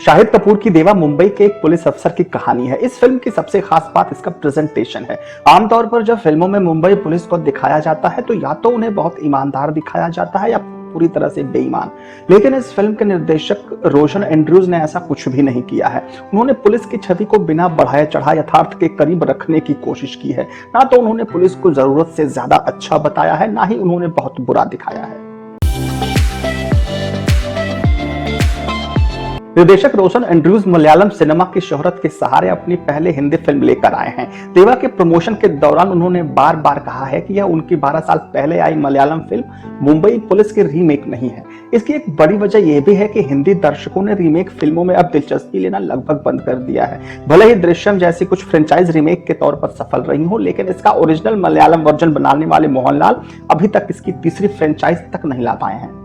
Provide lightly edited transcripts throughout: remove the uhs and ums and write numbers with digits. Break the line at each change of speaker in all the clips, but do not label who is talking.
शाहिद कपूर की देवा मुंबई के एक पुलिस अफसर की कहानी है। इस फिल्म की सबसे खास बात इसका प्रेजेंटेशन है। आमतौर पर जब फिल्मों में मुंबई पुलिस को दिखाया जाता है तो या तो उन्हें बहुत ईमानदार दिखाया जाता है या पूरी तरह से बेईमान। लेकिन इस फिल्म के निर्देशक रोशन एंड्रयूज ने ऐसा कुछ भी नहीं किया है। उन्होंने पुलिस की छवि को बिना बढ़ाए चढ़ाए यथार्थ के करीब रखने की कोशिश की है। ना तो उन्होंने पुलिस को जरूरत से ज्यादा अच्छा बताया है, ना ही उन्होंने बहुत बुरा दिखाया है। निर्देशक रोशन एंड्रयूज मलयालम सिनेमा की शोहरत के सहारे अपनी पहले हिंदी फिल्म लेकर आए हैं। देवा के प्रमोशन के दौरान उन्होंने बार बार कहा है कि यह उनकी 12 साल पहले आई मलयालम फिल्म मुंबई पुलिस की रीमेक नहीं है। इसकी एक बड़ी वजह यह भी है कि हिंदी दर्शकों ने रीमेक फिल्मों में अब दिलचस्पी लेना लगभग बंद कर दिया है। भले ही दृश्यम जैसी कुछ फ्रेंचाइज रीमेक के तौर पर सफल रही हो, लेकिन इसका ओरिजिनल मलयालम वर्जन बनाने वाले मोहनलाल अभी तक इसकी तीसरी फ्रेंचाइज तक नहीं ला पाए हैं।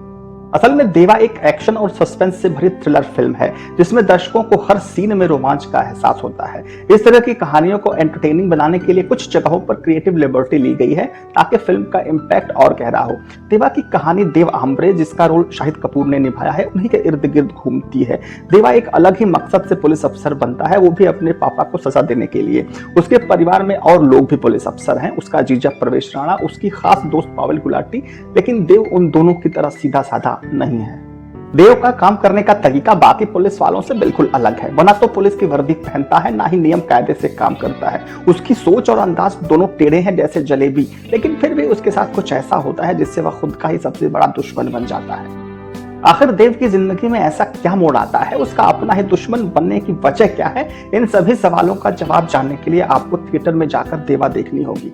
असल में देवा एक एक्शन और सस्पेंस से भरी थ्रिलर फिल्म है जिसमें दर्शकों को हर सीन में रोमांच का एहसास होता है। इस तरह की कहानियों को एंटरटेनिंग बनाने के लिए कुछ जगहों पर क्रिएटिव लिबर्टी ली गई है ताकि फिल्म का इम्पैक्ट और गहरा हो। देवा की कहानी देव आम्बरे, जिसका रोल शाहिद कपूर ने निभाया है, उन्हीं के इर्द गिर्द घूमती है। देवा एक अलग ही मकसद से पुलिस अफसर बनता है, वो भी अपने पापा को सजा देने के लिए। उसके परिवार में और लोग भी पुलिस अफसर हैं, उसका जीजा प्रवेश राणा, उसकी खास दोस्त पावेल गुलाटी। लेकिन देव उन दोनों की तरह सीधा साधा नहीं है। देव का काम करने का तरीका बाकी पुलिस वालों से बिल्कुल अलग है। वह ना तो पुलिस की वर्दी पहनता है, ना ही नियम कायदे से काम करता है। उसकी सोच और अंदाज दोनों टेढ़े हैं जैसे जलेबी, लेकिन फिर भी उसके साथ कुछ ऐसा होता है जिससे वह खुद का ही सबसे बड़ा दुश्मन बन जाता है। आखिर देव की जिंदगी में ऐसा क्या मोड़ आता है, उसका अपना ही दुश्मन बनने की वजह क्या है? इन सभी सवालों का जवाब जानने के लिए आपको थिएटर में जाकर देवा देखनी होगी।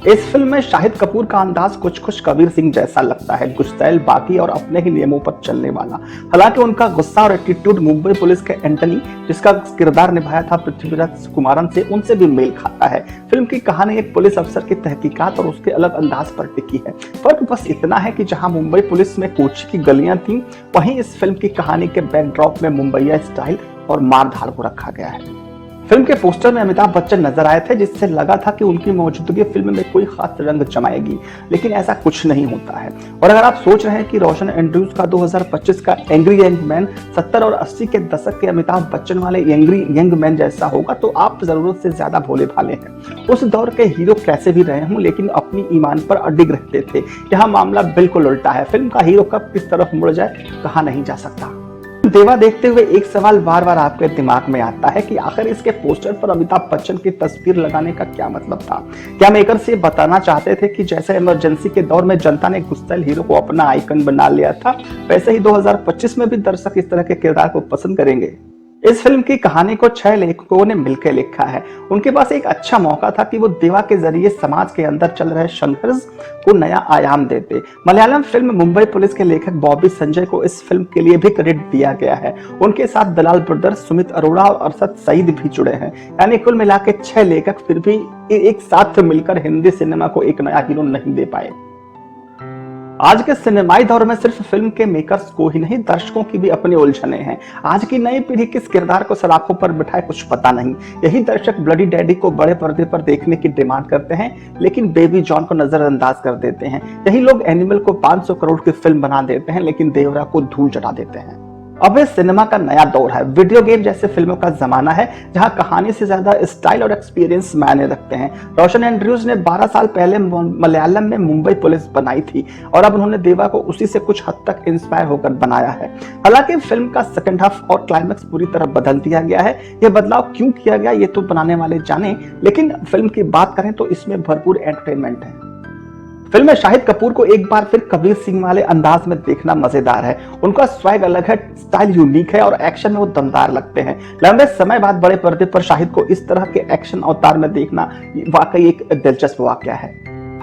इस फिल्म में शाहिद कपूर का अंदाज कुछ कबीर सिंह जैसा लगता है, गुस्सैल, बाकी और अपने ही नियमों पर चलने वाला। हालांकि उनका गुस्सा और एटीट्यूड मुंबई पुलिस के एंटनी, जिसका किरदार निभाया था पृथ्वीराज कुमारन से, उनसे भी मेल खाता है। फिल्म की कहानी एक पुलिस अफसर की तहकीकात और उसके अलग अंदाज पर टिकी है। फर्क बस इतना है कि जहां मुंबई पुलिस में कोची की गलियां थी, वहीं इस फिल्म की कहानी के बैकड्रॉप में मुंबईया स्टाइल और मार धाड़ को रखा गया है। फिल्म के पोस्टर में अमिताभ बच्चन नजर आए थे, जिससे लगा था कि उनकी मौजूदगी फिल्म में कोई खास रंग जमाएगी, लेकिन ऐसा कुछ नहीं होता है। और अगर आप सोच रहे हैं कि रोशन एंड्रयूज का 2025 का एंग्री यंग मैन 70 और 80 के दशक के अमिताभ बच्चन वाले एंग्री यंग मैन जैसा होगा, तो आप जरूरत से ज्यादा भोले भाले हैं। उस दौर के हीरो कैसे भी रहे हों, लेकिन अपनी ईमान पर अडिग रहते थे। यहाँ मामला बिल्कुल उल्टा है। फिल्म का हीरो कब किस तरफ मुड़ जाए कहा नहीं जा सकता। देवा देखते हुए एक सवाल बार बार आपके दिमाग में आता है कि आखिर इसके पोस्टर पर अमिताभ बच्चन की तस्वीर लगाने का क्या मतलब था? क्या मेकर्स ये बताना चाहते थे कि जैसे इमरजेंसी के दौर में जनता ने गुस्सैल हीरो को अपना आइकन बना लिया था, वैसे ही 2025 में भी दर्शक इस तरह के किरदार को पसंद करेंगे? इस फिल्म की कहानी को 6 लेखकों ने मिलकर लिखा है। उनके पास एक अच्छा मौका था कि वो देवा के जरिए समाज के अंदर चल रहे संघर्ष को नया आयाम देते। मलयालम फिल्म मुंबई पुलिस के लेखक बॉबी संजय को इस फिल्म के लिए भी क्रेडिट दिया गया है। उनके साथ दलाल ब्रदर्स, सुमित अरोड़ा और अरशद सईद भी जुड़े हैं। यानी कुल मिला के 6 लेखक फिर भी एक साथ मिलकर हिंदी सिनेमा को एक नया हीरो नहीं दे पाए। आज के सिनेमाई दौर में सिर्फ फिल्म के मेकर्स को ही नहीं, दर्शकों की भी अपनी उलझने हैं। आज की नई पीढ़ी किस किरदार को सलाखों पर बिठाए कुछ पता नहीं। यही दर्शक ब्लडी डैडी को बड़े पर्दे पर देखने की डिमांड करते हैं, लेकिन बेबी जॉन को नजरअंदाज कर देते हैं। यही लोग एनिमल को 500 करोड़ की फिल्म बना देते हैं, लेकिन देवरा को धूल चटा देते हैं। अब इस सिनेमा का नया दौर है। वीडियो गेम जैसे फिल्मों का जमाना है, जहां कहानी से ज्यादा स्टाइल और एक्सपीरियंस मायने रखते हैं। रोशन एंड्रयूज ने 12 साल पहले मलयालम में मुंबई पुलिस बनाई थी और अब उन्होंने देवा को उसी से कुछ हद तक इंस्पायर होकर बनाया है। हालांकि फिल्म का सेकंड हाफ और क्लाइमैक्स पूरी तरह बदल दिया गया है। यह बदलाव क्यों किया गया ये तो बनाने वाले जाने, लेकिन फिल्म की बात करें तो इसमें भरपूर एंटरटेनमेंट है। फिल्म में शाहिद कपूर को एक बार फिर कबीर सिंह वाले अंदाज में देखना मजेदार है। उनका स्वैग अलग है, स्टाइल यूनिक है और एक्शन में वो दमदार लगते हैं। लंबे समय बाद बड़े पर्दे पर शाहिद को इस तरह के एक्शन अवतार में देखना वाकई एक दिलचस्प वाकया है।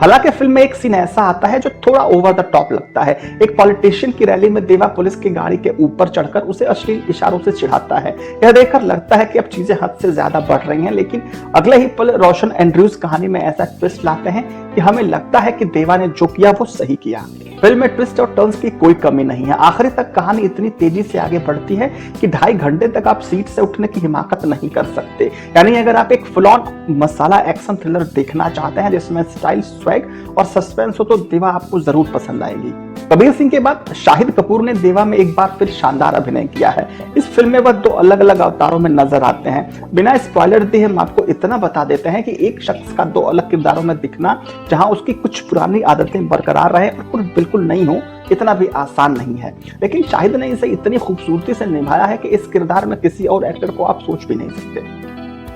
हालांकि फिल्म में एक सीन ऐसा आता है जो थोड़ा ओवर द टॉप लगता है। एक पॉलिटिशियन की रैली में देवा पुलिस की गाड़ी के ऊपर चढ़कर उसे अश्लील इशारों से चिढ़ाता है। यह देखकर लगता है कि अब चीजें हद से ज्यादा बढ़ रही हैं, लेकिन अगले ही पल रोशन एंड्रयूज कहानी में ऐसा ट्विस्ट लाते हैं कि हमें लगता है कि देवा ने जो किया वो सही किया। फिल्म में ट्विस्ट और टर्न्स की कोई कमी नहीं है। आखिरी तक कहानी इतनी तेजी से आगे बढ़ती है कि 2.5 घंटे तक आप सीट से उठने की हिमाकत नहीं कर सकते। यानी अगर आप एक full on masala action thriller देखना चाहते हैं जिसमें स्टाइल, स्वैग और सस्पेंस हो, तो देवा आपको जरूर पसंद आएगी। कबीर सिंह के बाद शाहिद कपूर ने देवा में एक बार फिर शानदार अभिनय किया है। इस फिल्म में वह दो अलग अलग अवतारों में नजर आते हैं। बिना स्पॉइलर दिए हम आपको इतना बता देते हैं कि एक शख्स का दो अलग किरदारों में दिखना, जहां उसकी कुछ पुरानी आदतें बरकरार रहे और कुछ बिल्कुल नहीं हो, इतना भी आसान नहीं है। लेकिन शाहिद ने इसे इतनी खूबसूरती से निभाया है कि इस किरदार में किसी और एक्टर को आप सोच भी नहीं सकते।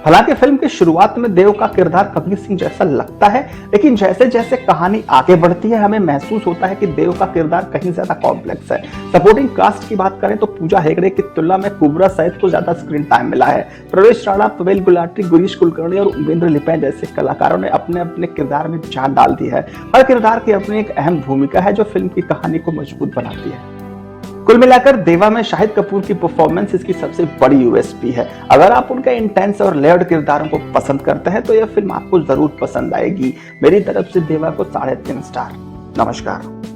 हालांकि फिल्म की शुरुआत में देव का किरदार कबीर सिंह जैसा लगता है, लेकिन जैसे जैसे कहानी आगे बढ़ती है हमें महसूस होता है कि देव का किरदार कहीं ज्यादा कॉम्प्लेक्स है। सपोर्टिंग कास्ट की बात करें तो पूजा हेगड़े की तुलना में कुबरा सैयद को ज्यादा स्क्रीन टाइम मिला है। प्रवेश राणा, पवेल गुलाटी, गिरीश कुलकर्णी और उपेंद्र लिपैन जैसे कलाकारों ने अपने अपने किरदार में जान डाल दी है। हर किरदार की अपनी एक अहम भूमिका है जो फिल्म की कहानी को मजबूत बनाती है। कुल मिलाकर देवा में शाहिद कपूर की परफॉर्मेंस इसकी सबसे बड़ी यूएसपी है। अगर आप उनके इंटेंस और लेयर्ड किरदारों को पसंद करते हैं तो यह फिल्म आपको जरूर पसंद आएगी। मेरी तरफ से देवा को 3.5 स्टार। नमस्कार।